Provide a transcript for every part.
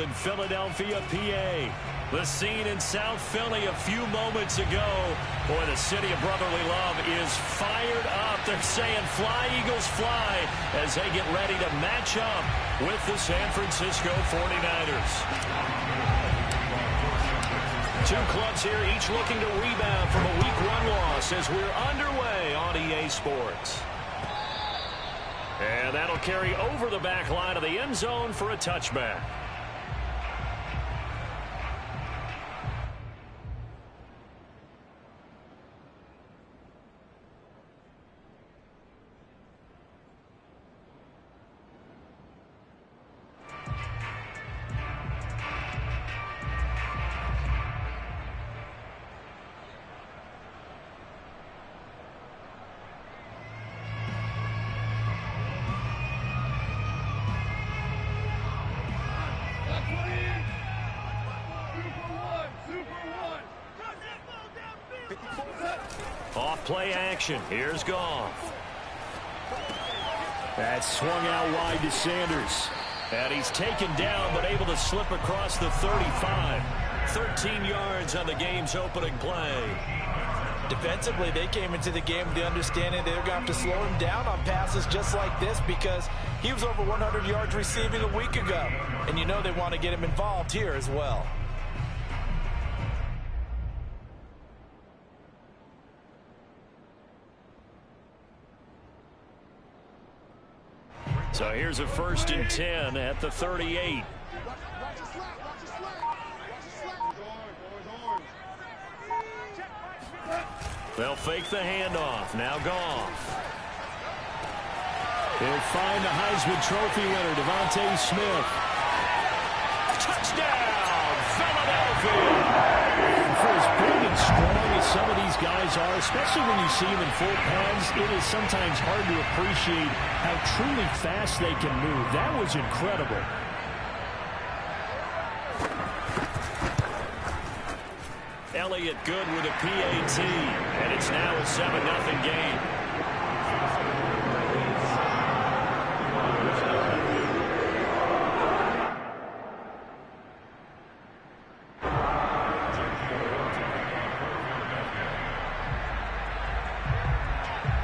in Philadelphia, PA. The scene in South Philly a few moments ago. Boy, the city of brotherly love is fired up. They're saying, "Fly, Eagles, fly," as they get ready to match up with the San Francisco 49ers. Two clubs here, each looking to rebound from a Week 1 loss as we're underway on EA Sports. And that'll carry over the back line of the end zone for a touchback. Off play action. Here's Goff. That's swung out wide to Sanders. And he's taken down but able to slip across the 35. 13 yards on the game's opening play. Defensively, they came into the game with the understanding they're going to have to slow him down on passes just like this because he was over 100 yards receiving a week ago. And you know they want to get him involved here as well. So here's a 1st and 10 at the 38. They'll fake the handoff. Now Goff. He'll find the Heisman Trophy winner, Devontae Smith. Touchdown, Philadelphia! For as big and strong as some of these guys are, especially when you see them in full pads, it is sometimes hard to appreciate how truly fast they can move. That was incredible. Elliott good with a PAT, and it's now a 7-0 game.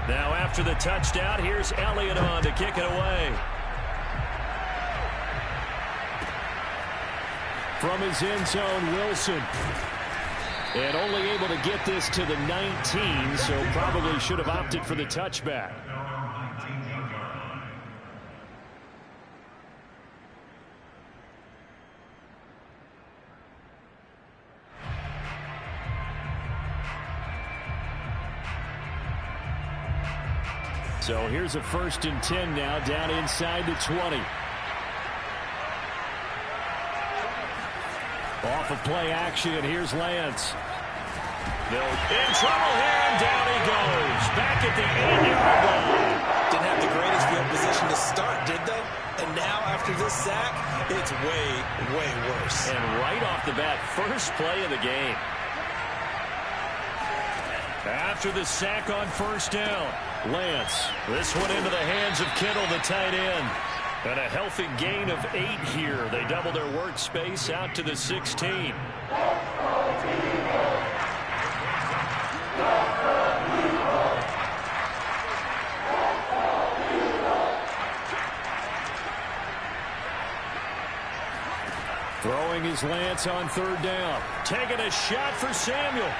Now after the touchdown, here's Elliott on to kick it away. From his end zone, Wilson. And only able to get this to the 19, so probably should have opted for the touchback. So here's a 1st and 10 now, down inside the 20. Off of play action, here's Lance. They're in trouble here, and down he goes. Back at the 8-yard line. Didn't have the greatest field position to start, did they? And now, after this sack, it's way, way worse. And right off the bat, first play of the game. After the sack on 1st down, Lance. This one into the hands of Kittle, the tight end. And a healthy gain of 8 here. They double their workspace out to the 16. Throwing his Lance on 3rd down. Taking a shot for Samuel.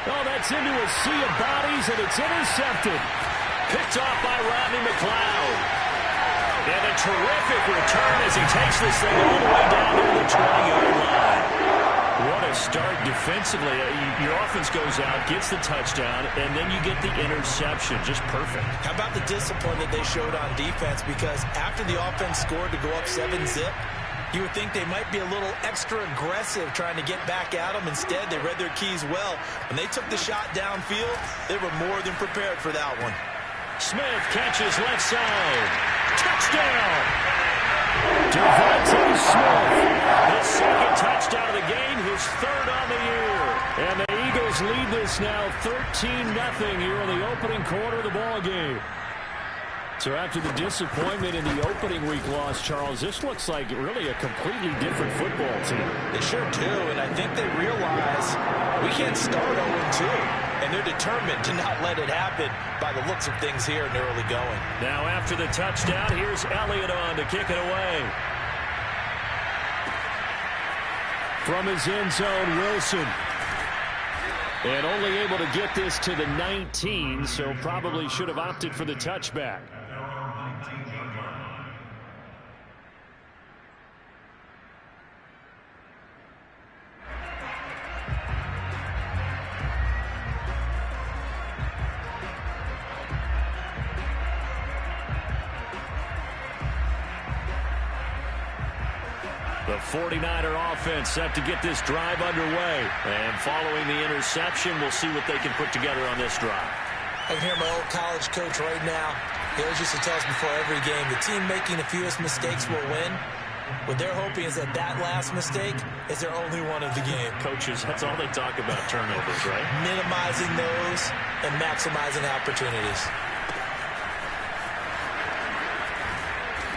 Oh, that's into a sea of bodies, and it's intercepted. Picked off by Rodney McLeod. And a terrific return as he takes this thing all the way down to the 20-yard line. What a start defensively. Your offense goes out, gets the touchdown, and then you get the interception. Just perfect. How about the discipline that they showed on defense? Because after the offense scored to go up 7-zip, you would think they might be a little extra aggressive trying to get back at them. Instead, they read their keys well. When they took the shot downfield, they were more than prepared for that one. Smith catches left side. Touchdown! Devontae Smith. His 2nd touchdown of the game, his 3rd on the year. And the Eagles lead this now 13-0 here in the opening quarter of the ball game. So after the disappointment in the opening week loss, Charles, this looks like really a completely different football team. They sure do, and I think they realize we can't start 0-2, and they're determined to not let it happen by the looks of things here in the early going. Now after the touchdown, here's Elliott on to kick it away. From his end zone, Wilson. And only able to get this to the 19, so probably should have opted for the touchback. The 49er offense set to get this drive underway. And following the interception, we'll see what they can put together on this drive. I can hear my old college coach right now. He always used to tell us before every game, the team making the fewest mistakes will win. What they're hoping is that last mistake is their only one of the game. Coaches, that's all they talk about, turnovers, right? Minimizing those and maximizing opportunities.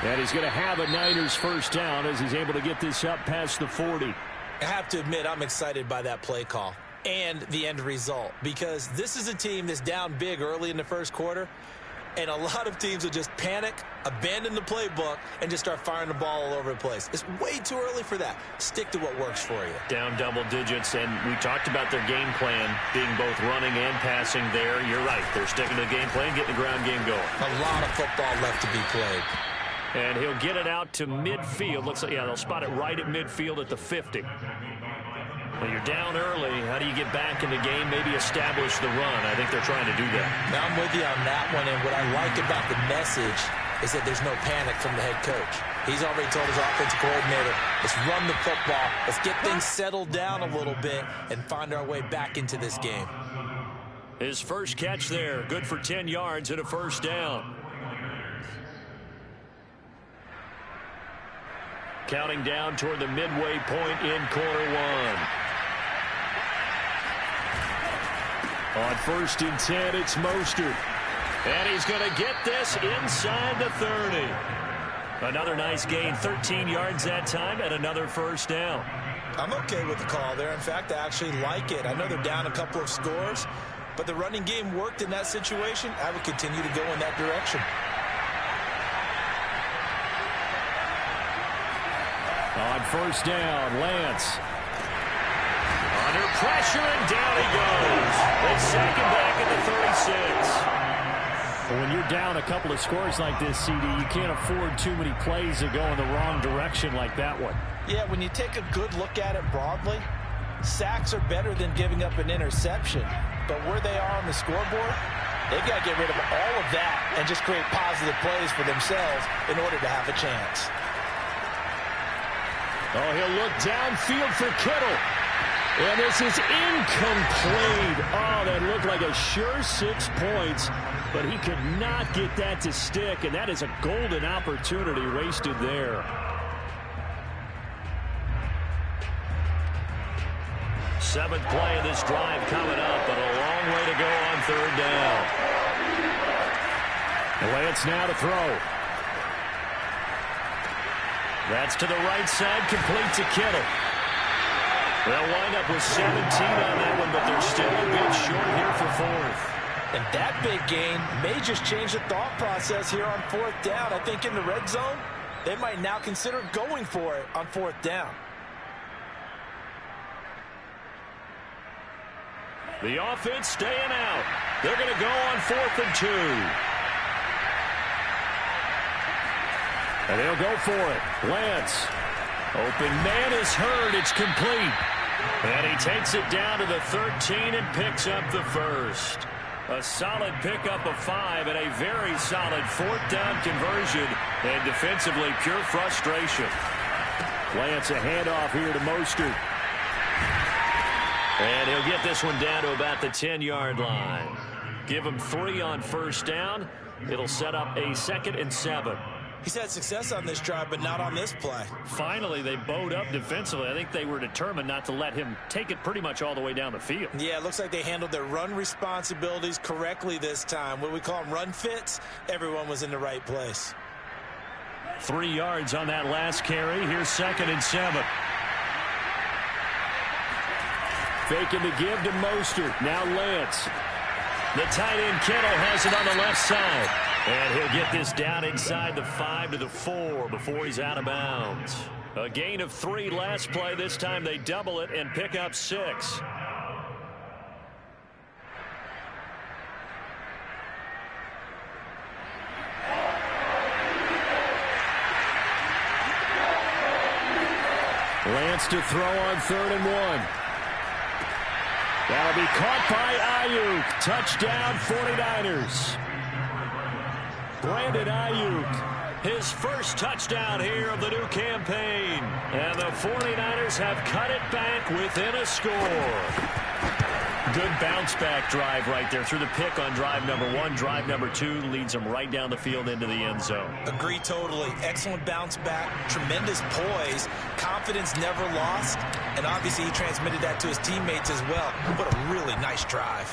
And he's going to have a Niners first down as he's able to get this up past the 40. I have to admit, I'm excited by that play call and the end result, because this is a team that's down big early in the first quarter, and a lot of teams will just panic, abandon the playbook, and just start firing the ball all over the place. It's way too early for that. Stick to what works for you. Down double digits, and we talked about their game plan being both running and passing there. You're right. They're sticking to the game plan, getting the ground game going. A lot of football left to be played. And he'll get it out to midfield. Looks like, yeah, they'll spot it right at midfield at the 50. Well, you're down early. How do you get back in the game? Maybe establish the run. I think they're trying to do that. Now, I'm with you on that one, and what I like about the message is that there's no panic from the head coach. He's already told his offensive coordinator, let's run the football, let's get things settled down a little bit and find our way back into this game. His first catch there, good for 10 yards and a first down. Counting down toward the midway point in quarter one. On 1st and 10, it's Mostert. And he's going to get this inside the 30. Another nice gain, 13 yards that time, and another first down. I'm okay with the call there. In fact, I actually like it. I know they're down a couple of scores, but the running game worked in that situation. I would continue to go in that direction. On first down, Lance. Under pressure, and down he goes. They sack him back at the 36. Well, when you're down a couple of scores like this, CD, you can't afford too many plays that go in the wrong direction like that one. Yeah, when you take a good look at it broadly, sacks are better than giving up an interception. But where they are on the scoreboard, they've got to get rid of all of that and just create positive plays for themselves in order to have a chance. Oh, he'll look downfield for Kittle. And this is incomplete. Oh, that looked like a sure 6 points, but he could not get that to stick, and that is a golden opportunity wasted there. Seventh play of this drive coming up, but a long way to go on third down. Lance now to throw. That's to the right side, complete to Kittle. They'll wind up with 17 on that one, but they're still a bit short here for fourth. And that big gain may just change the thought process here on fourth down. I think in the red zone, they might now consider going for it on fourth down. The offense staying out. They're going to go on 4th and 2. And they'll go for it. Lance. Open man is heard. It's complete. And he takes it down to the 13 and picks up the first. A solid pickup of 5 and a very solid 4th down conversion. And defensively, pure frustration. Lance, a handoff here to Mostert. And he'll get this one down to about the 10-yard line. Give him 3 on first down. It'll set up a 2nd and 7. He's had success on this drive, but not on this play. Finally, they bowed up defensively. I think they were determined not to let him take it pretty much all the way down the field. Yeah, it looks like they handled their run responsibilities correctly this time. What we call them run fits, everyone was in the right place. 3 yards on that last carry. Here's 2nd and 7. Faking the give to Mostert. Now Lance. The tight end Kittle has it on the left side. And he'll get this down inside the 5 to the 4 before he's out of bounds. A gain of 3 last play. This time they double it and pick up 6. Lance to throw on 3rd and 1. That'll be caught by Ayuk. Touchdown 49ers. Brandon Ayuk, his first touchdown here of the new campaign. And the 49ers have cut it back within a score. Good bounce-back drive right there through the pick on drive number 1. Drive number 2 leads them right down the field into the end zone. Agree totally. Excellent bounce-back, tremendous poise, confidence never lost, and obviously he transmitted that to his teammates as well. What a really nice drive.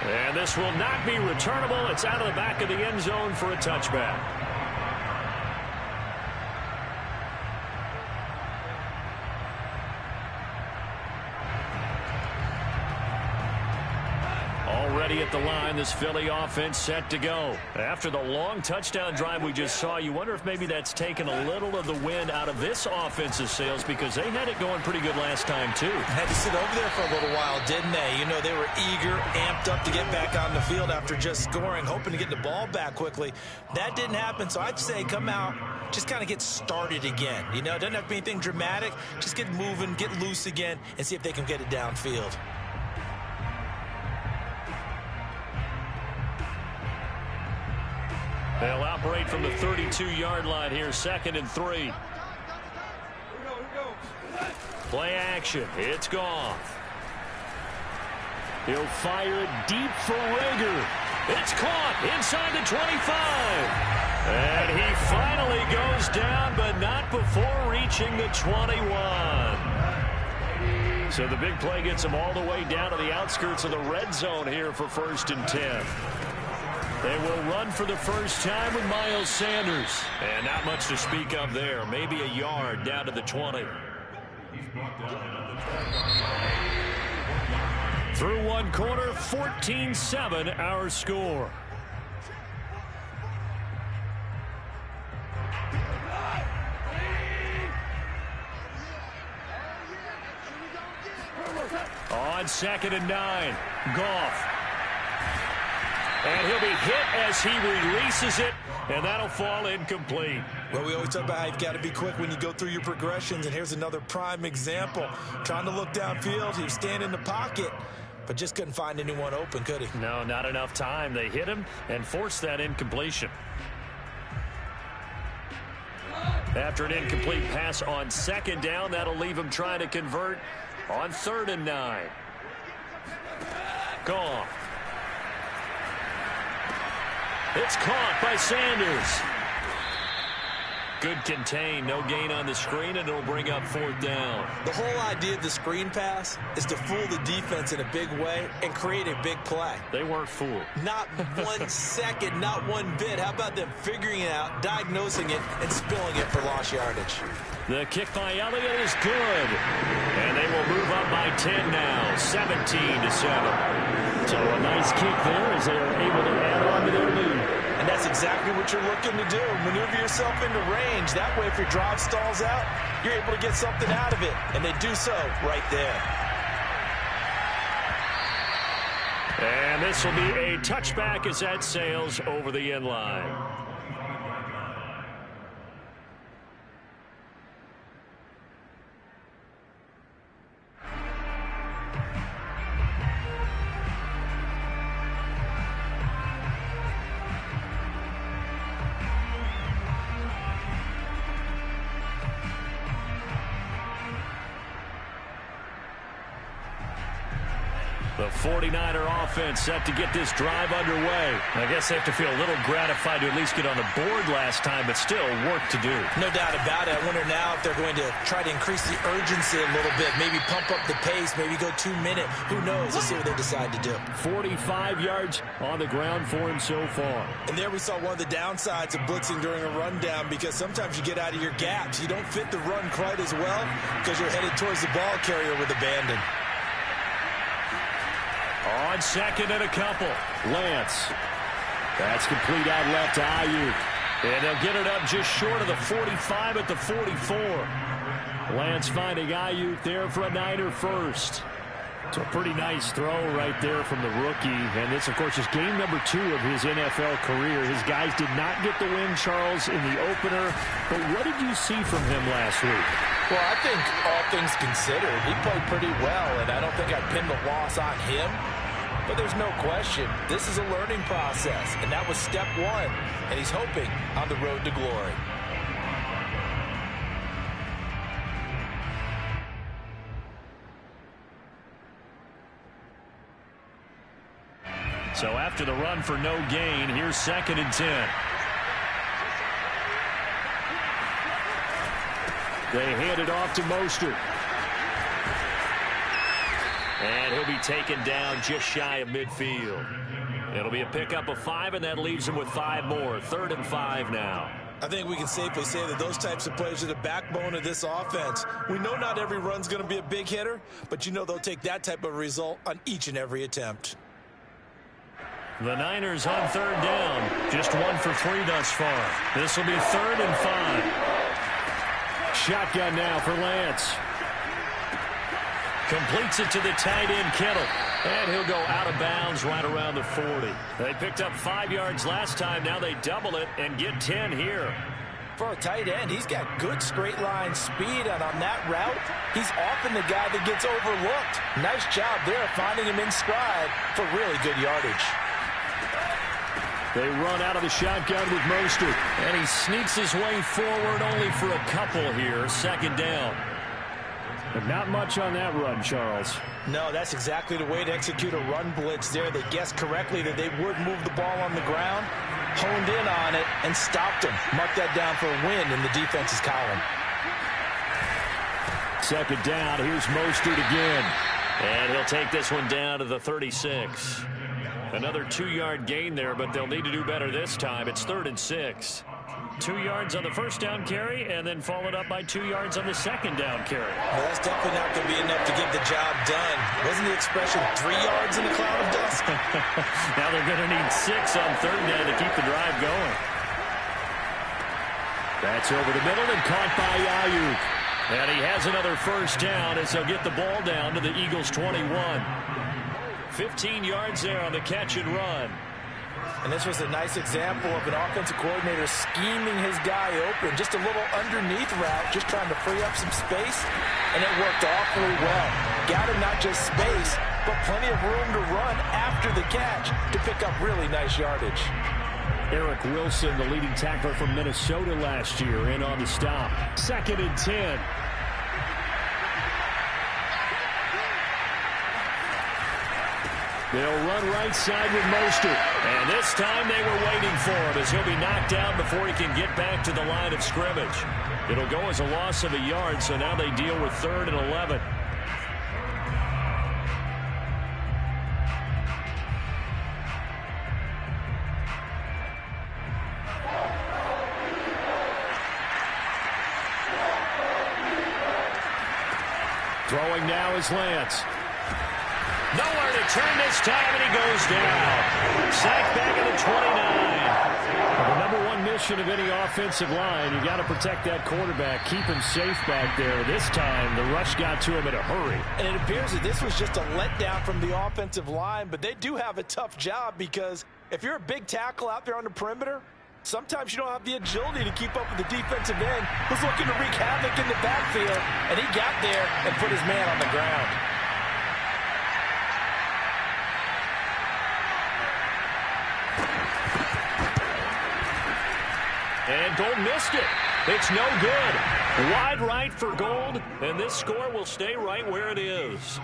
And this will not be returnable. It's out of the back of the end zone for a touchback. Already at the line, this Philly offense set to go. After the long touchdown drive we just saw, you wonder if maybe that's taken a little of the wind out of this offense's sails, because they had it going pretty good last time too. Had to sit over there for a little while, didn't they? You know, they were eager, amped up to get back on the field after just scoring, hoping to get the ball back quickly. That didn't happen, so I'd say come out, just kind of get started again. You know, it doesn't have to be anything dramatic. Just get moving, get loose again, and see if they can get it downfield. They'll operate from the 32-yard line here, 2nd and 3. Play action. It's Goff. He'll fire it deep for Rager. It's caught inside the 25. And he finally goes down, but not before reaching the 21. So the big play gets him all the way down to the outskirts of the red zone here for 1st and 10. They will run for the first time with Miles Sanders. And not much to speak of there. Maybe a yard down to the 20. Through one quarter, 14-7 our score. On 2nd and 9, Goff. And he'll be hit as he releases it, and that'll fall incomplete. Well, we always talk about how you've got to be quick when you go through your progressions, and here's another prime example. Trying to look downfield, he was standing in the pocket, but just couldn't find anyone open, could he? No, not enough time. They hit him and forced that incompletion. After an incomplete pass on 2nd down, that'll leave him trying to convert on 3rd and 9. Goff. It's caught by Sanders. Good contain, no gain on the screen, and it'll bring up 4th down. The whole idea of the screen pass is to fool the defense in a big way and create a big play. They weren't fooled. Not 1 second, not one bit. How about them figuring it out, diagnosing it, and spilling it for lost yardage? The kick by Elliott is good. And they will move up by 10 now, 17-7. So a nice kick there as they are able to add on to their lead. And that's exactly what you're looking to do. Maneuver yourself into range. That way, if your drive stalls out, you're able to get something out of it. And they do so right there. And this will be a touchback as that sails over the end line. The 49er offense set to get this drive underway. I guess they have to feel a little gratified to at least get on the board last time, but still work to do. No doubt about it. I wonder now if they're going to try to increase the urgency a little bit, maybe pump up the pace, maybe go 2 minute. Who knows? Let's see what they decide to do. 45 yards on the ground for him so far. And there we saw one of the downsides of blitzing during a rundown, because sometimes you get out of your gaps. You don't fit the run quite as well because you're headed towards the ball carrier with abandon. On second and a couple, Lance. That's complete out left to Ayuk. And they'll get it up just short of the 45 at the 44. Lance finding Ayuk there for a Niner first. It's a pretty nice throw right there from the rookie. And this, of course, is game number 2 of his NFL career. His guys did not get the win, Charles, in the opener. But what did you see from him last week? Well, I think all things considered, he played pretty well, and I don't think I'd pin the loss on him. But there's no question, this is a learning process, and that was step 1, and he's hoping on the road to glory. So after the run for no gain, here's 2nd and 10. They hand it off to Mostert. And he'll be taken down just shy of midfield. It'll be a pickup of 5, and that leaves him with 5 more. 3rd and 5 now. I think we can safely say that those types of plays are the backbone of this offense. We know not every run's going to be a big hitter, but you know they'll take that type of result on each and every attempt. The Niners on 3rd down. Just 1 for 3 thus far. This will be 3rd and 5. Shotgun now for Lance. Completes it to the tight end, Kittle. And he'll go out of bounds right around the 40. They picked up 5 yards last time. Now they double it and get 10 here. For a tight end, he's got good straight line speed, and on that route, he's often the guy that gets overlooked. Nice job there finding him in stride for really good yardage. They run out of the shotgun with Mostert. And he sneaks his way forward only for a couple here. 2nd down. But not much on that run, Charles. No, that's exactly the way to execute a run blitz there. They guessed correctly that they would move the ball on the ground, honed in on it, and stopped him. Mark that down for a win in the defense's column. 2nd down. Here's Mostert again. And he'll take this one down to the 36. Another 2-yard gain there, but they'll need to do better this time. It's 3rd and 6. 2 yards on the 1st down carry, and then followed up by 2 yards on the 2nd down carry. Well, that's definitely not going to be enough to get the job done. Wasn't the expression 3 yards in a cloud of dust? Now they're going to need 6 on 3rd down to keep the drive going. That's over the middle and caught by Ayuk. And he has another 1st down as they'll get the ball down to the Eagles' 21. 15 yards there on the catch and run. And this was a nice example of an offensive coordinator scheming his guy open. Just a little underneath route, just trying to free up some space. And it worked awfully well. Got him not just space, but plenty of room to run after the catch to pick up really nice yardage. Eric Wilson, the leading tackler from Minnesota last year, in on the stop. 2nd and 10. They'll run right side with Mostert. And this time they were waiting for him as he'll be knocked down before he can get back to the line of scrimmage. It'll go as a loss of a yard, so now they deal with 3rd and 11. Throwing now is Lance. Nowhere to turn this time, and he goes down. Sacked back at the 29. Well, the number 1 mission of any offensive line, you got to protect that quarterback, keep him safe back there. This time, the rush got to him in a hurry. And it appears that this was just a letdown from the offensive line, but they do have a tough job because if you're a big tackle out there on the perimeter, sometimes you don't have the agility to keep up with the defensive end who's looking to wreak havoc in the backfield, and he got there and put his man on the ground. And Gold missed it. It's no good. Wide right for Gold, and this score will stay right where it is.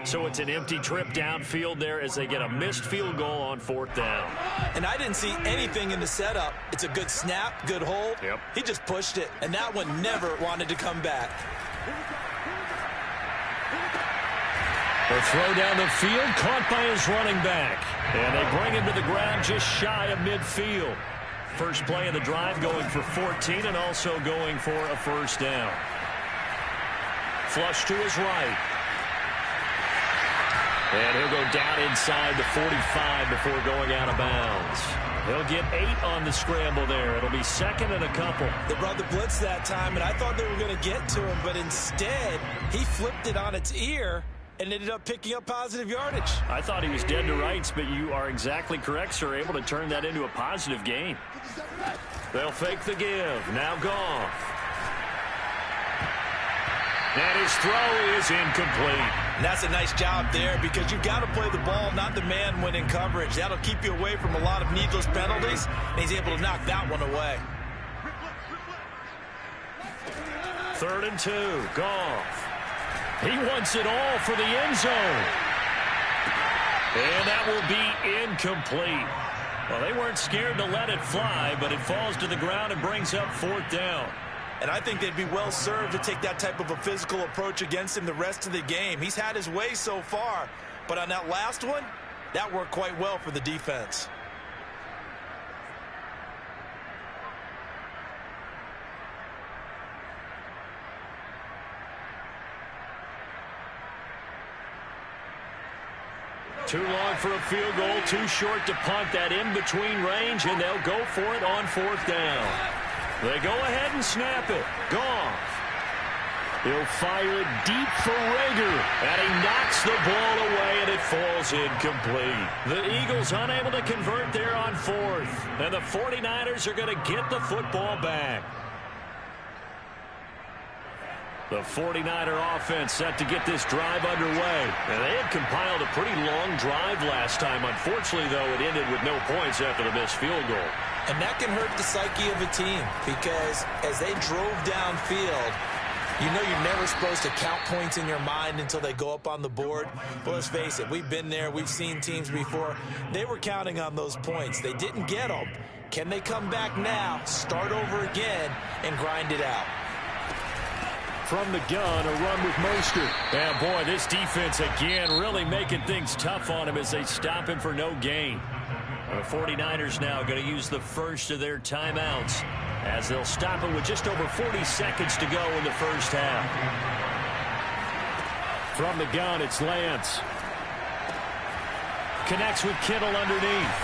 So it's an empty trip downfield there as they get a missed field goal on 4th down. And I didn't see anything in the setup. It's a good snap, good hold. Yep. He just pushed it, and that one never wanted to come back. The throw down the field, caught by his running back. And they bring him to the ground just shy of midfield. First play of the drive going for 14 and also going for a 1st down. Flush to his right. And he'll go down inside the 45 before going out of bounds. He'll get 8 on the scramble there. It'll be 2nd and a couple. They brought the blitz that time, and I thought they were going to get to him, but instead he flipped it on its ear and ended up picking up positive yardage. I thought he was dead to rights, but you are exactly correct, sir. Able to turn that into a positive gain. They'll fake the give. Now Goff. And his throw is incomplete. And that's a nice job there because you've got to play the ball, not the man when in coverage. That'll keep you away from a lot of needless penalties, and he's able to knock that one away. 3rd and 2. Goff. He wants it all for the end zone. And that will be incomplete. Well, they weren't scared to let it fly, but it falls to the ground and brings up 4th down. And I think they'd be well served to take that type of a physical approach against him the rest of the game. He's had his way so far, but on that last one, that worked quite well for the defense. Too long for a field goal, too short to punt that in-between range, and they'll go for it on 4th down. They go ahead and snap it. Goff. He'll fire it deep for Rager, and he knocks the ball away, and it falls incomplete. The Eagles unable to convert there on 4th, and the 49ers are going to get the football back. The 49er offense set to get this drive underway. And they had compiled a pretty long drive last time. Unfortunately, though, it ended with no points after the missed field goal. And that can hurt the psyche of a team because as they drove downfield, you know you're never supposed to count points in your mind until they go up on the board. But let's face it, we've been there. We've seen teams before. They were counting on those points. They didn't get them. Can they come back now, start over again, and grind it out? From the gun, a run with Mostert. And boy, this defense again really making things tough on him as they stop him for no gain. The 49ers now going to use the first of their timeouts as they'll stop it with just over 40 seconds to go in the first half. From the gun, it's Lance. Connects with Kittle underneath.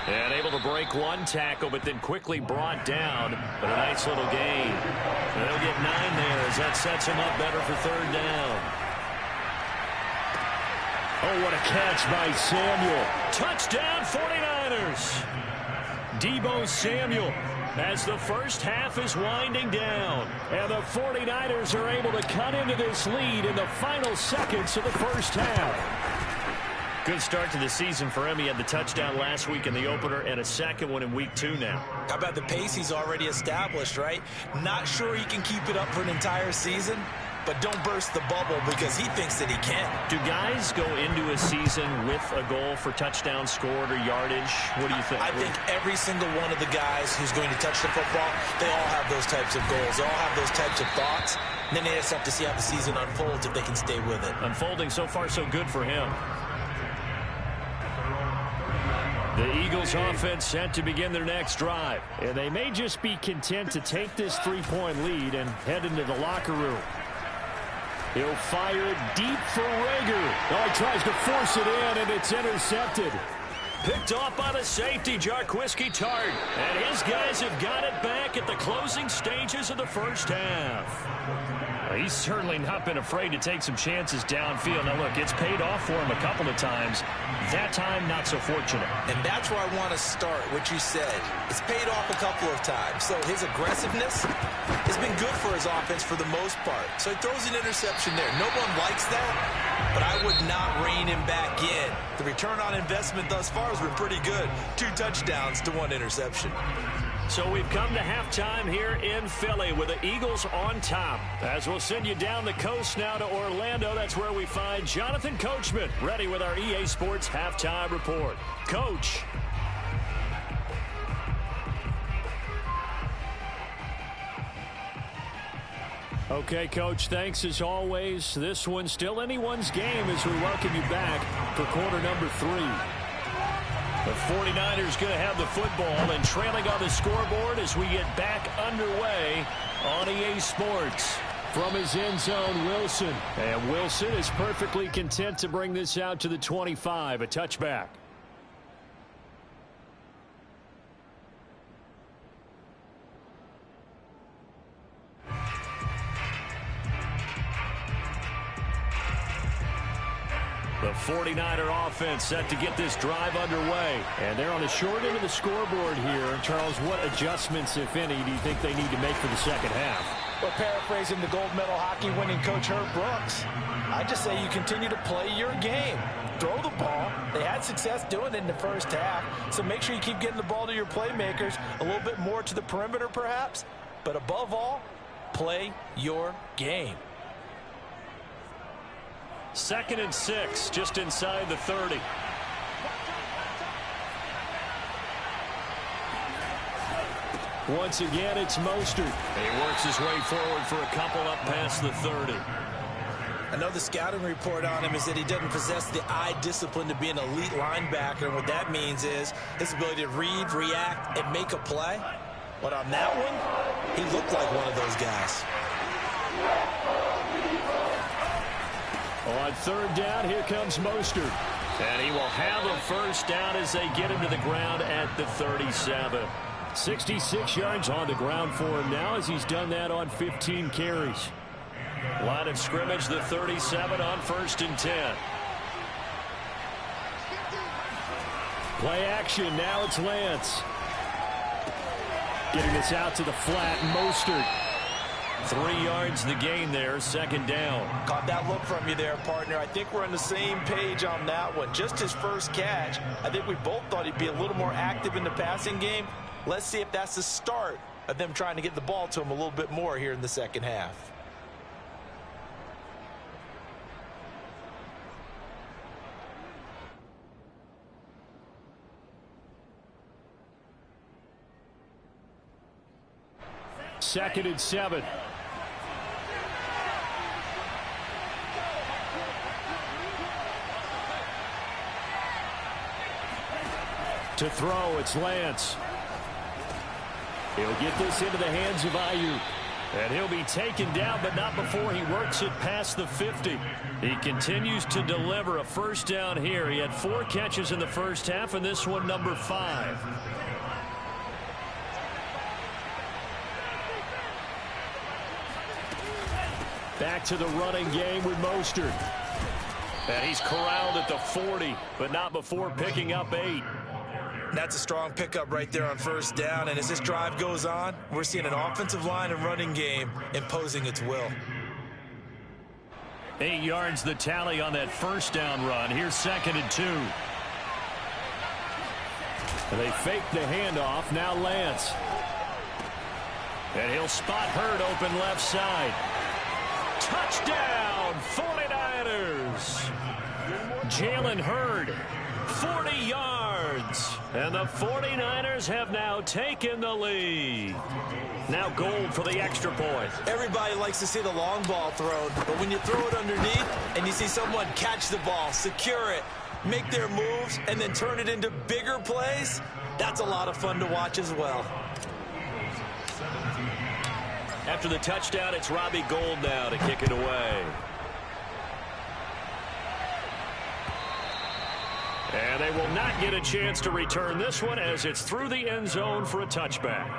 And able to break one tackle, but then quickly brought down. But a nice little gain. And they'll get 9 there as that sets him up better for 3rd down. Oh, what a catch by Samuel. Touchdown 49ers. Deebo Samuel as the first half is winding down. And the 49ers are able to cut into this lead in the final seconds of the first half. Good start to the season for him. He had the touchdown last week in the opener and a second one in week 2 now. How about the pace he's already established, right? Not sure he can keep it up for an entire season, but don't burst the bubble because he thinks that he can. Do guys go into a season with a goal for touchdown scored or yardage? What do you think? I think every single one of the guys who's going to touch the football, they all have those types of goals. They all have those types of thoughts. And then they just have to see how the season unfolds if they can stay with it. Unfolding so far so good for him. The Eagles offense set to begin their next drive. And they may just be content to take this 3-point lead and head into the locker room. He'll fire it deep for Rager. Oh, he tries to force it in, and it's intercepted. Picked off by the safety, Jarquiski Tart. And his guys have got it back at the closing stages of the first half. He's certainly not been afraid to take some chances downfield. Now, look, it's paid off for him a couple of times. That time, not so fortunate. And that's where I want to start, what you said. It's paid off a couple of times. So his aggressiveness has been good for his offense for the most part. So he throws an interception there. No one likes that, but I would not rein him back in. The return on investment thus far has been pretty good. 2 touchdowns to 1 interception. So we've come to halftime here in Philly with the Eagles on top. As we'll send you down the coast now to Orlando, that's where we find Jonathan Coachman ready with our EA Sports halftime report. Coach. Okay, Coach, thanks as always. This one's still anyone's game as we welcome you back for quarter number 3. The 49ers going to have the football and trailing on the scoreboard as we get back underway on EA Sports. From his end zone, Wilson. And Wilson is perfectly content to bring this out to the 25, a touchback. The 49er offense set to get this drive underway. And they're on the short end of the scoreboard here. Charles, what adjustments, if any, do you think they need to make for the second half? Well, paraphrasing the gold medal hockey winning coach Herb Brooks, I just say you continue to play your game. Throw the ball. They had success doing it in the first half. So make sure you keep getting the ball to your playmakers, a little bit more to the perimeter perhaps. But above all, play your game. 2nd and 6, just inside the 30. Once again, it's Mostert. He works his way forward for a couple up past the 30. I know the scouting report on him is that he doesn't possess the eye discipline to be an elite linebacker, and what that means is his ability to read, react, and make a play. But on that one, he looked like one of those guys. On 3rd down, here comes Mostert. And he will have a first down as they get him to the ground at the 37. 66 yards on the ground for him now as he's done that on 15 carries. Line of scrimmage, the 37 on 1st and 10. Play action, now it's Lance. Getting this out to the flat, Mostert. 3 yards the gain there, 2nd down. Caught that look from you there, partner. I think we're on the same page on that one. Just his first catch. I think we both thought he'd be a little more active in the passing game. Let's see if that's the start of them trying to get the ball to him a little bit more here in the second half. Second and 7. To throw, it's Lance. He'll get this into the hands of Ayuk. And he'll be taken down, but not before he works it past the 50. He continues to deliver a first down here. He had 4 catches in the first half, and this one number 5. Back to the running game with Mostert. And he's corralled at the 40, but not before picking up 8. That's a strong pickup right there on first down, and as this drive goes on, we're seeing an offensive line and running game imposing its will. 8 yards the tally on that first down run. Here's 2nd and 2. And they fake the handoff. Now Lance. And he'll spot Hurd open left side. Touchdown, 49ers. Jalen Hurd, 40 yards. And the 49ers have now taken the lead. Now gold for the extra point. Everybody likes to see the long ball thrown, but when you throw it underneath and you see someone catch the ball, secure it, make their moves, and then turn it into bigger plays, that's a lot of fun to watch as well. After the touchdown, it's Robbie Gould now to kick it away. And they will not get a chance to return this one as it's through the end zone for a touchback.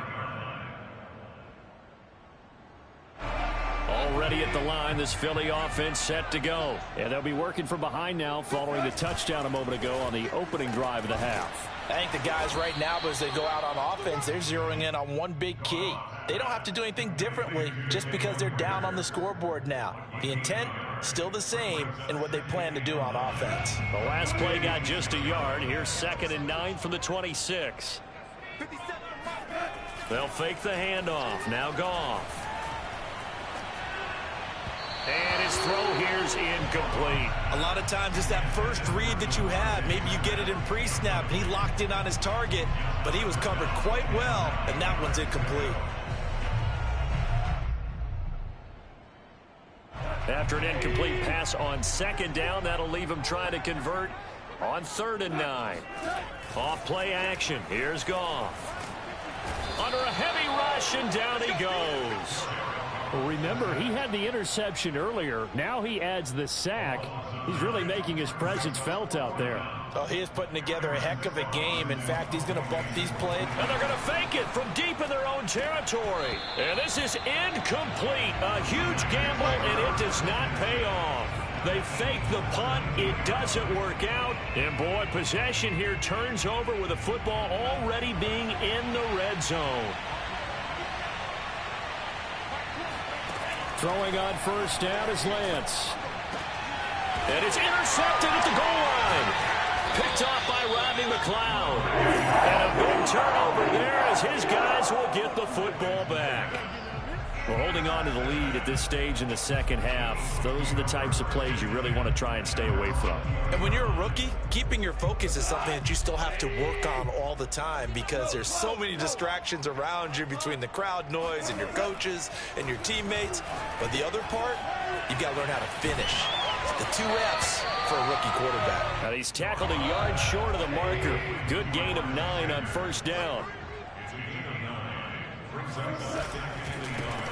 Already at the line, this Philly offense set to go. And they'll be working from behind now following the touchdown a moment ago on the opening drive of the half. I think the guys right now, as they go out on offense, they're zeroing in on one big key. They don't have to do anything differently just because they're down on the scoreboard now. The intent, still the same in what they plan to do on offense. The last play got just a yard. Here's 2nd and 9 from the 26. They'll fake the handoff. Now Goff. And his throw here's incomplete. A lot of times it's that first read that you have. Maybe you get it in pre-snap, and he locked in on his target, but he was covered quite well, and that one's incomplete. After an incomplete pass on second down, that'll leave him trying to convert on 3rd and 9. Off play action. Here's Goff. Under a heavy rush, and down he goes. Well, remember, he had the interception earlier. Now he adds the sack. He's really making his presence felt out there. Oh, he is putting together a heck of a game. In fact, he's going to bump these plays. And they're going to fake it from deep in their own territory. And this is incomplete. A huge gamble, and it does not pay off. They fake the punt. It doesn't work out. And, boy, possession here turns over with the football already being in the red zone. Throwing on first down is Lance. And it's intercepted at the goal line. Picked off by Rodney McLeod. And a big turnover there as his guys will get the football back. We're holding on to the lead at this stage in the second half. Those are the types of plays you really want to try and stay away from. And when you're a rookie, keeping your focus is something that you still have to work on all the time because there's so many distractions around you between the crowd noise and your coaches and your teammates. But the other part, you've got to learn how to finish. The 2 F's for a rookie quarterback. And he's tackled a yard short of the marker. Good gain of 9 on first down.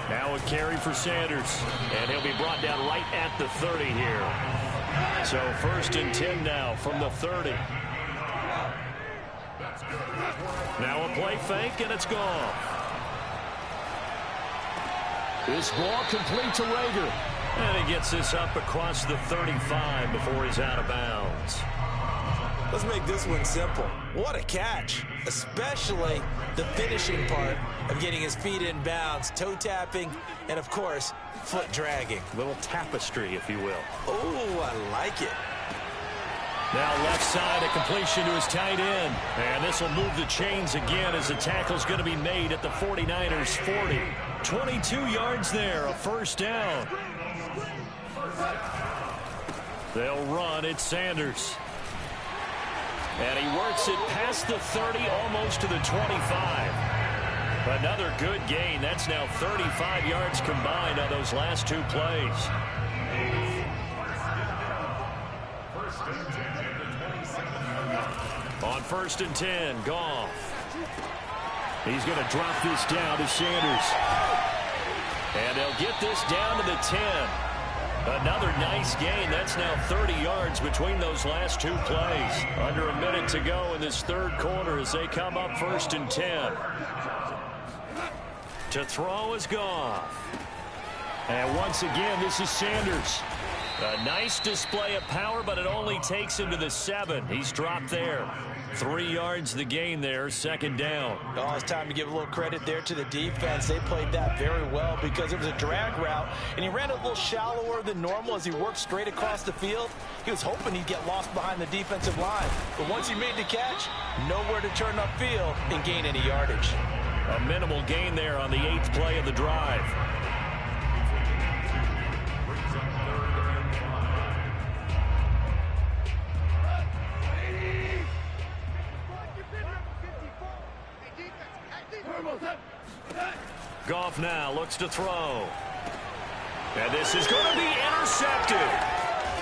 Now a carry for Sanders. And he'll be brought down right at the 30 here. So 1st and 10 now from the 30. Now a play fake, and it's gone. This ball complete to Rager. And he gets this up across the 35 before he's out of bounds. Let's make this one simple. What a catch, especially the finishing part of getting his feet in bounds, toe tapping, and, of course, foot dragging. A little tapestry, if you will. Oh, I like it. Now left side, a completion to his tight end. And this will move the chains again as the tackle's going to be made at the 49ers' 40. 22 yards there, a first down. They'll run. It's Sanders. And he works it past the 30, almost to the 25. Another good gain. That's now 35 yards combined on those last 2 plays. On 1st and 10, Goff. He's going to drop this down to Sanders. And they'll get this down to the 10. Another nice gain. That's now 30 yards between those last 2 plays. Under a minute to go in this 3rd quarter as they come up 1st and 10. To throw is Goff. And once again, this is Sanders. A nice display of power, but it only takes him to the 7. He's dropped there. 3 yards the gain there, 2nd down. Oh, it's time to give a little credit there to the defense. They played that very well because it was a drag route, and he ran a little shallower than normal as he worked straight across the field. He was hoping he'd get lost behind the defensive line. But once he made the catch, nowhere to turn upfield and gain any yardage. A minimal gain there on the 8th play of the drive. Goff now looks to throw. And this is going to be intercepted.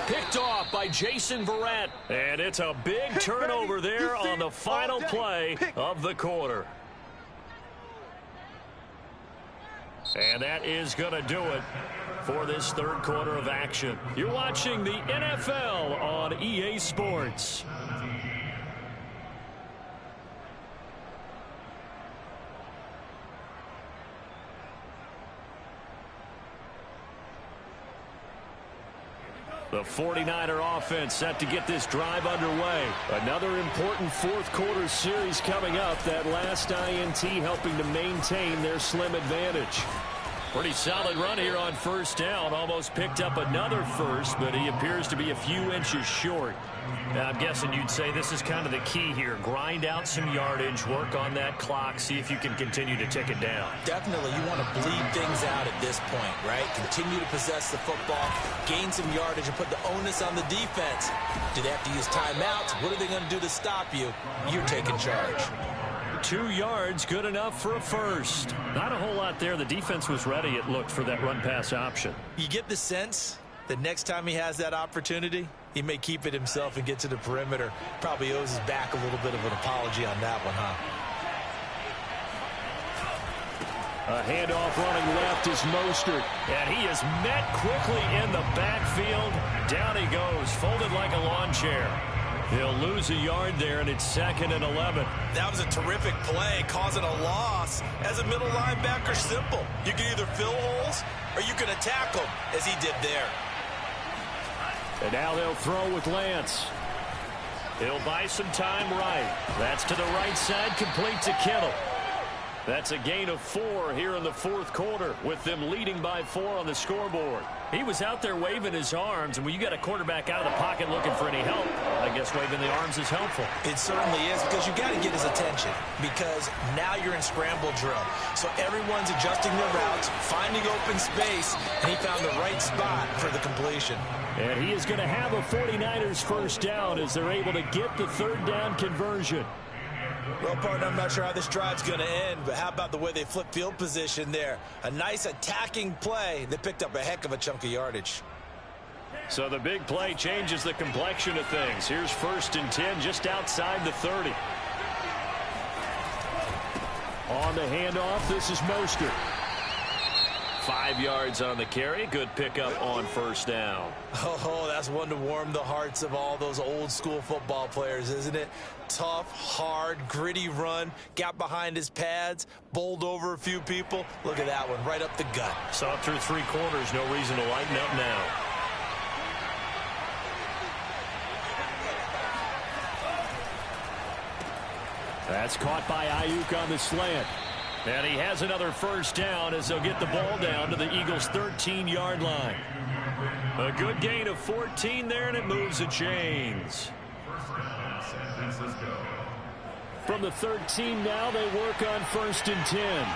Picked off by Jason Verrett. And it's a big turnover there on the final play of the quarter. And that is going to do it for this 3rd quarter of action. You're watching the NFL on EA Sports. The 49er offense set to get this drive underway. Another important 4th quarter series coming up. That last INT helping to maintain their slim advantage. Pretty solid run here on first down. Almost picked up another first, but he appears to be a few inches short. Now, I'm guessing you'd say this is kind of the key here. Grind out some yardage, work on that clock, see if you can continue to tick it down. Definitely, you want to bleed things out at this point, right? Continue to possess the football, gain some yardage, and put the onus on the defense. Do they have to use timeouts? What are they going to do to stop you? You're taking charge. 2 yards, good enough for a first. Not a whole lot there. The defense was ready, it looked, for that run-pass option. You get the sense that next time he has that opportunity, he may keep it himself and get to the perimeter. Probably owes his back a little bit of an apology on that one, huh? A handoff running left is Mostert. And he is met quickly in the backfield. Down he goes, folded like a lawn chair. He'll lose a yard there, and it's 2nd and 11. That was a terrific play, causing a loss. As a middle linebacker, simple. You can either fill holes or you can attack them, as he did there. And now they'll throw with Lance. He'll buy some time right. That's to the right side, complete to Kittle. That's a gain of 4 here in the 4th quarter, with them leading by 4 on the scoreboard. He was out there waving his arms, and when you got a quarterback out of the pocket looking for any help, I guess waving the arms is helpful. It certainly is, because you got to get his attention, because now you're in scramble drill. So everyone's adjusting their routes, finding open space, and he found the right spot for the completion. And he is going to have a 49ers first down as they're able to get the 3rd down conversion. Well, partner, I'm not sure how this drive's going to end, but how about the way they flip field position there? A nice attacking play that picked up a heck of a chunk of yardage. So the big play changes the complexion of things. Here's 1st and 10 just outside the 30. On the handoff, this is Mostert. 5 yards on the carry. Good pickup on first down. Oh, that's one to warm the hearts of all those old school football players, isn't it? Tough, hard, gritty run. Got behind his pads, bowled over a few people. Look at that one, right up the gut. Saw it through 3 quarters. No reason to lighten up now. That's caught by Ayuk on the slant. And he has another first down as they'll get the ball down to the Eagles' 13-yard line. A good gain of 14 there, and it moves the chains. From the 13 now, they work on 1st and 10.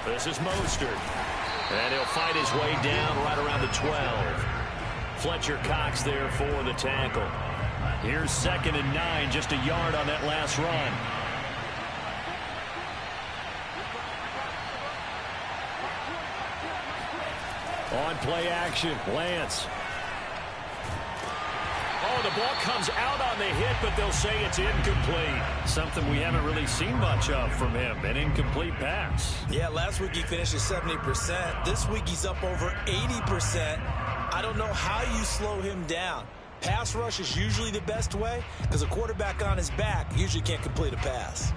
This is Mostert. And he'll fight his way down right around the 12. Fletcher Cox there for the tackle. Here's 2nd and 9, just a yard on that last run. On play action, Lance. Oh, the ball comes out on the hit, but they'll say it's incomplete. Something we haven't really seen much of from him, an incomplete pass. Yeah, last week he finished at 70%. This week he's up over 80%. I don't know how you slow him down. Pass rush is usually the best way, because a quarterback on his back usually can't complete a pass.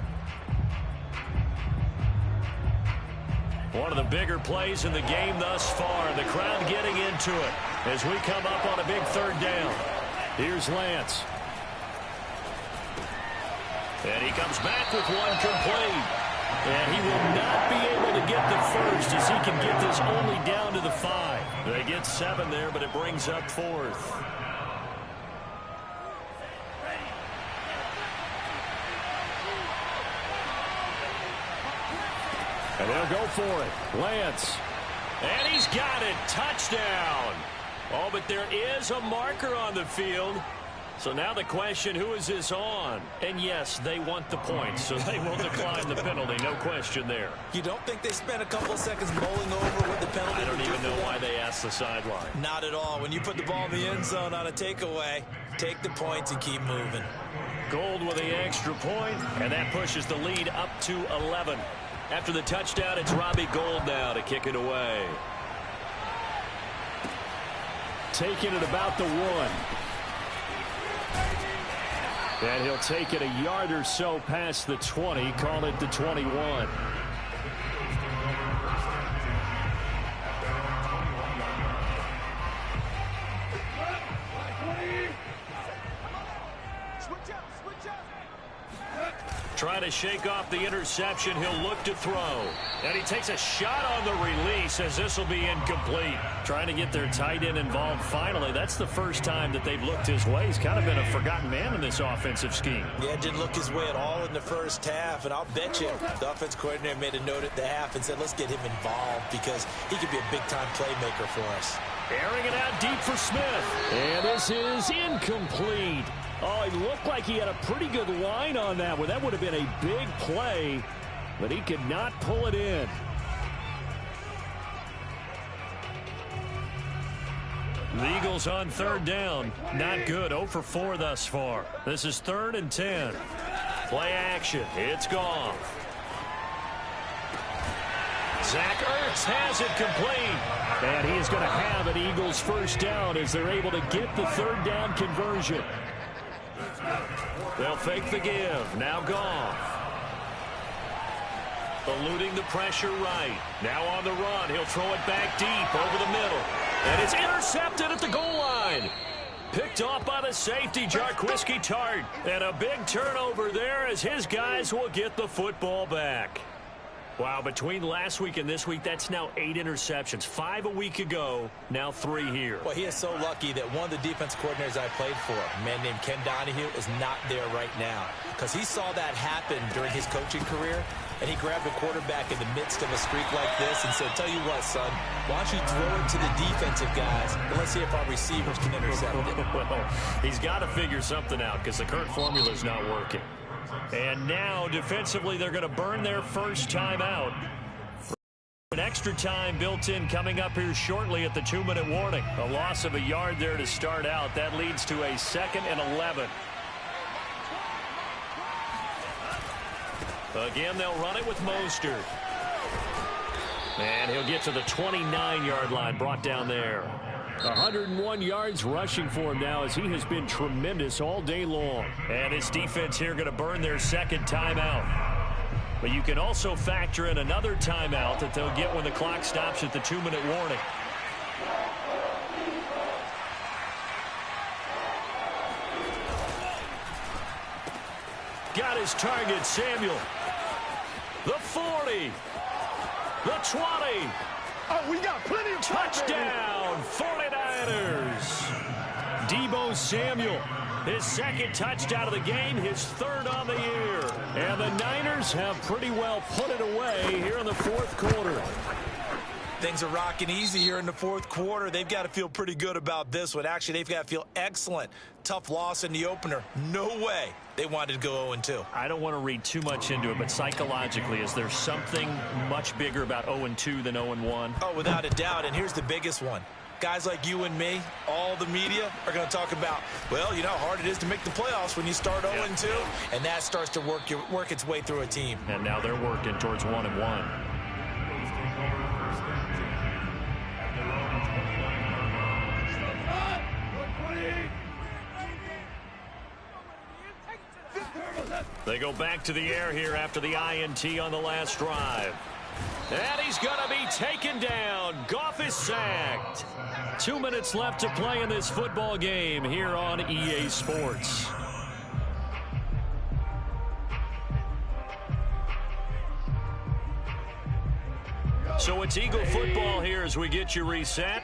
One of the bigger plays in the game thus far. The crowd getting into it as we come up on a big 3rd down. Here's Lance. And he comes back with one complete. And he will not be able to get the first as he can get this only down to the 5. They get 7 there, but it brings up 4th. And they'll go for it. Lance. And he's got it. Touchdown. Oh, but there is a marker on the field. So now the question, who is this on? And yes, they want the points, so they will decline the penalty. No question there. You don't think they spent a couple of seconds mulling over what the penalty? I don't even know why they asked the sideline. Not at all. When you put the ball in the end zone on a takeaway, take the points and keep moving. Gold with the extra point, and that pushes the lead up to 11. After the touchdown, it's Robbie Gould now to kick it away. Taking it about the 1. And he'll take it a yard or so past the 20, call it the 21. Trying to shake off the interception. He'll look to throw. And he takes a shot on the release as this will be incomplete. Trying to get their tight end involved finally. That's the first time that they've looked his way. He's kind of been a forgotten man in this offensive scheme. Yeah, didn't look his way at all in the first half. And I'll bet you the offense coordinator made a note at the half and said, let's get him involved because he could be a big-time playmaker for us. Airing it out deep for Smith. And this is incomplete. Oh, he looked like he had a pretty good line on that one. That would have been a big play, but he could not pull it in. The Eagles on third down. Not good. 0 for 4 thus far. This is 3rd and 10. Play action. It's gone. Zach Ertz has it complete. And he is going to have an Eagles first down as they're able to get the 3rd down conversion. They'll fake the give. Now Goff. Eluding the pressure right. Now on the run. He'll throw it back deep over the middle. And it's intercepted at the goal line. Picked off by the safety, Jarquiski Tart. And a big turnover there as his guys will get the football back. Wow, between last week and this week, that's now 8 interceptions. 5 a week ago, now 3 here. Well, he is so lucky that one of the defense coordinators I played for, a man named Ken Donahue, is not there right now. Because he saw that happen during his coaching career, and he grabbed a quarterback in the midst of a streak like this and said, tell you what, son, why don't you throw it to the defensive guys, and let's see if our receivers can intercept it. Well, he's got to figure something out because the current formula is not working. And now, defensively, they're going to burn their first time out. An extra time built in coming up here shortly at the 2-minute warning. A loss of a yard there to start out. That leads to a 2nd and 11. Again, they'll run it with Mostert. And he'll get to the 29-yard line, brought down there. 101 yards rushing for him now as he has been tremendous all day long. And his defense here going to burn their 2nd timeout. But you can also factor in another timeout that they'll get when the clock stops at the 2-minute warning. Got his target, Samuel. The 40. The 20. Oh, we got plenty of touchdown, 49ers. Deebo Samuel, his 2nd touchdown of the game, his 3rd on the year. And the Niners have pretty well put it away here in the 4th quarter. Things are rocking easy here in the 4th quarter. They've got to feel pretty good about this one. Actually, they've got to feel excellent. Tough loss in the opener. No way they wanted to go 0-2. I don't want to read too much into it, but psychologically, is there something much bigger about 0-2 than 0-1? Oh, without a doubt, and here's the biggest one. Guys like you and me, all the media, are going to talk about, well, you know how hard it is to make the playoffs when you start 0-2, and that starts to work its way through a team. And now they're working towards 1-1. They go back to the air here after the INT on the last drive. And he's going to be taken down. Goff is sacked. 2 minutes left to play in this football game here on EA Sports. So it's Eagle football here as we get you reset.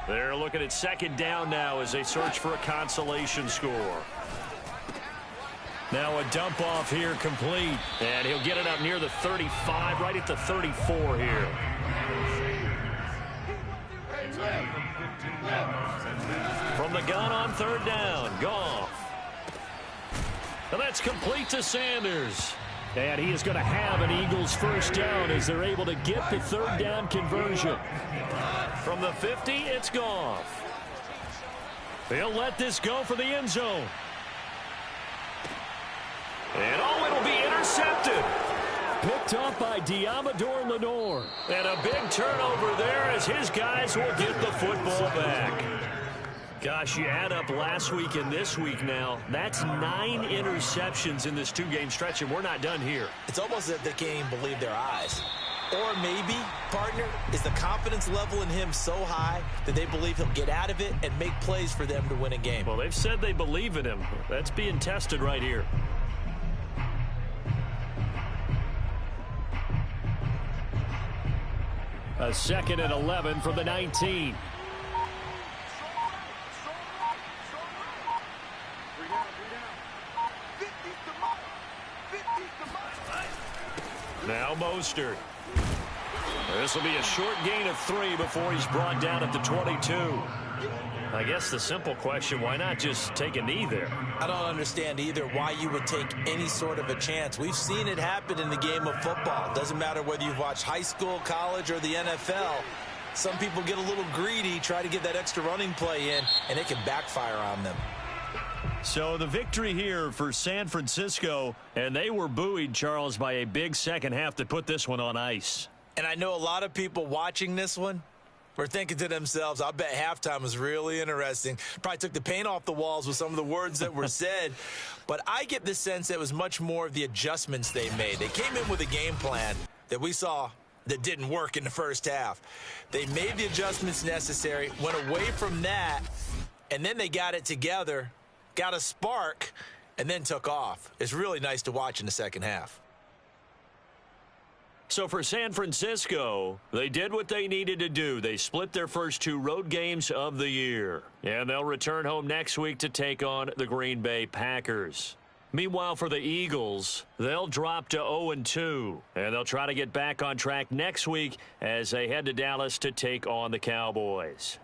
They're looking at 2nd down now as they search for a consolation score. Now a dump off here complete. And he'll get it up near the 35, right at the 34 here. From the gun on 3rd down, Goff. And that's complete to Sanders. And he is going to have an Eagles first down as they're able to get the 3rd down conversion. From the 50, it's Goff. They'll let this go for the end zone. And oh, it'll be intercepted. Picked off by Diamador Lenore. And a big turnover there as his guys will get the football back. Gosh, you add up last week and this week now. That's 9 interceptions in this 2-game stretch, and we're not done here. It's almost as if they can't even believe their eyes. Or maybe, partner, is the confidence level in him so high that they believe he'll get out of it and make plays for them to win a game. Well, they've said they believe in him. That's being tested right here. A 2nd and 11 from the 19. Now Mostert. This will be a short gain of 3 before he's brought down at the 22. I guess the simple question, why not just take a knee there? I don't understand either why you would take any sort of a chance. We've seen it happen in the game of football. It doesn't matter whether you've watched high school, college, or the NFL. Some people get a little greedy, try to get that extra running play in, and it can backfire on them. So the victory here for San Francisco, and they were buoyed, Charles, by a big second half to put this one on ice. And I know a lot of people watching this one were thinking to themselves, I bet halftime was really interesting. Probably took the paint off the walls with some of the words that were said. But I get the sense that it was much more of the adjustments they made. They came in with a game plan that we saw that didn't work in the first half. They made the adjustments necessary, went away from that, and then they got it together, got a spark, and then took off. It's really nice to watch in the second half. So for San Francisco, they did what they needed to do. They split their first 2 road games of the year. And they'll return home next week to take on the Green Bay Packers. Meanwhile, for the Eagles, they'll drop to 0-2. And they'll try to get back on track next week as they head to Dallas to take on the Cowboys.